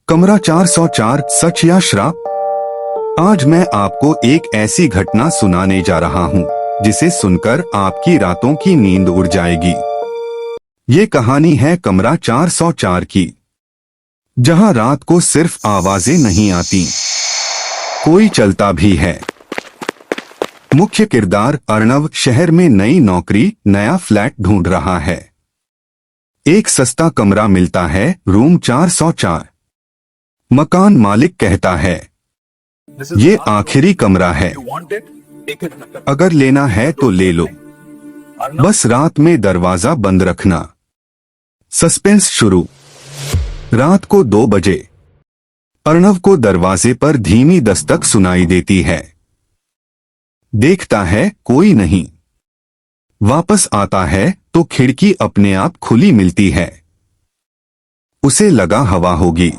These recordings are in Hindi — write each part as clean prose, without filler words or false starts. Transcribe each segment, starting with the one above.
कमरा 404 सच या श्राप। आज मैं आपको एक ऐसी घटना सुनाने जा रहा हूँ जिसे सुनकर आपकी रातों की नींद उड़ जाएगी। ये कहानी है कमरा 404 की, जहाँ रात को सिर्फ आवाजें नहीं आती, कोई चलता भी है। मुख्य किरदार अर्णव शहर में नई नौकरी, नया फ्लैट ढूंढ रहा है। एक सस्ता कमरा मिलता है, रूम 404। मकान मालिक कहता है, ये आखिरी कमरा है, अगर लेना है तो ले लो, बस रात में दरवाजा बंद रखना। सस्पेंस शुरू। रात को 2 बजे अर्णव को दरवाजे पर धीमी दस्तक सुनाई देती है। देखता है कोई नहीं। वापस आता है तो खिड़की अपने आप खुली मिलती है। उसे लगा हवा होगी,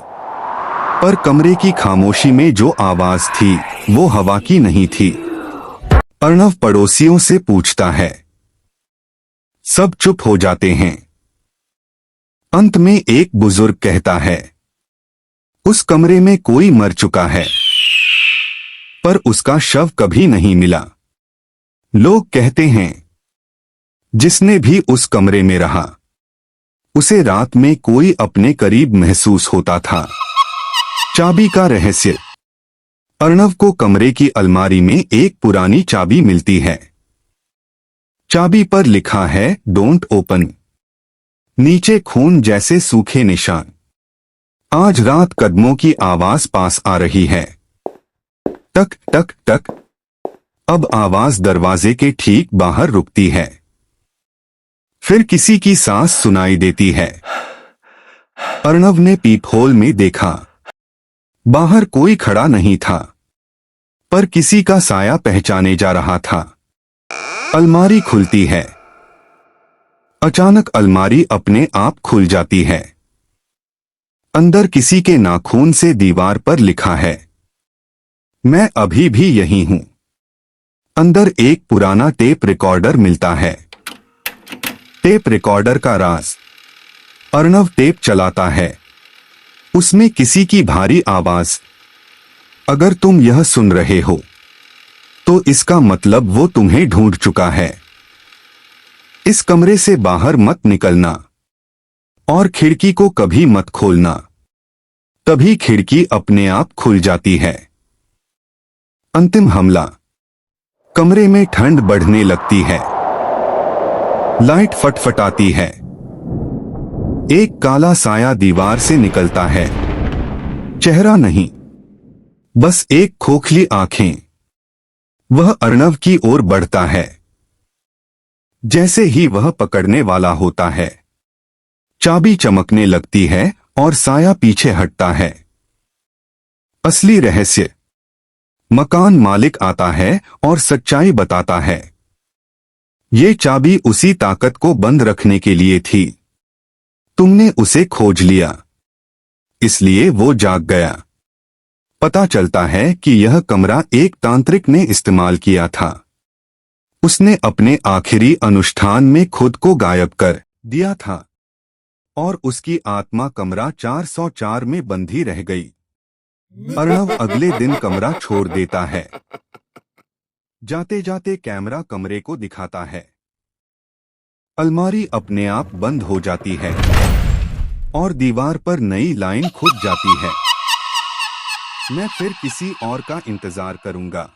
पर कमरे की खामोशी में जो आवाज थी वो हवा की नहीं थी। अर्णव पड़ोसियों से पूछता है, सब चुप हो जाते हैं। अंत में एक बुजुर्ग कहता है, उस कमरे में कोई मर चुका है, पर उसका शव कभी नहीं मिला। लोग कहते हैं, जिसने भी उस कमरे में रहा उसे रात में कोई अपने करीब महसूस होता था। चाबी का रहस्य। अर्णव को कमरे की अलमारी में एक पुरानी चाबी मिलती है। चाबी पर लिखा है, डोंट ओपन। नीचे खून जैसे सूखे निशान। आज रात कदमों की आवाज पास आ रही है। टक टक टक। अब आवाज दरवाजे के ठीक बाहर रुकती है। फिर किसी की सांस सुनाई देती है। अर्णव ने पीपहोल में देखा। बाहर कोई खड़ा नहीं था, पर किसी का साया पहचाने जा रहा था। अलमारी खुलती है। अचानक अलमारी अपने आप खुल जाती है। अंदर किसी के नाखून से दीवार पर लिखा है, मैं अभी भी यही हूं। अंदर एक पुराना टेप रिकॉर्डर मिलता है। टेप रिकॉर्डर का राज। अर्णव टेप चलाता है। उसमें किसी की भारी आवाज, अगर तुम यह सुन रहे हो तो इसका मतलब वो तुम्हें ढूंढ चुका है। इस कमरे से बाहर मत निकलना और खिड़की को कभी मत खोलना। तभी खिड़की अपने आप खुल जाती है। अंतिम हमला। कमरे में ठंड बढ़ने लगती है। लाइट फटफटाती है। एक काला साया दीवार से निकलता है। चेहरा नहीं, बस एक खोखली आंखें। वह अर्णव की ओर बढ़ता है। जैसे ही वह पकड़ने वाला होता है, चाबी चमकने लगती है और साया पीछे हटता है। असली रहस्य। मकान मालिक आता है और सच्चाई बताता है। ये चाबी उसी ताकत को बंद रखने के लिए थी। तुमने उसे खोज लिया, इसलिए वो जाग गया। पता चलता है कि यह कमरा एक तांत्रिक ने इस्तेमाल किया था। उसने अपने आखिरी अनुष्ठान में खुद को गायब कर दिया था और उसकी आत्मा कमरा 404 में बंधी रह गई। अर्णव अगले दिन कमरा छोड़ देता है। जाते जाते कैमरा कमरे को दिखाता है। अलमारी अपने आप बंद हो जाती है और दीवार पर नई लाइन खुद जाती है। मैं फिर किसी और का इंतजार करूंगा।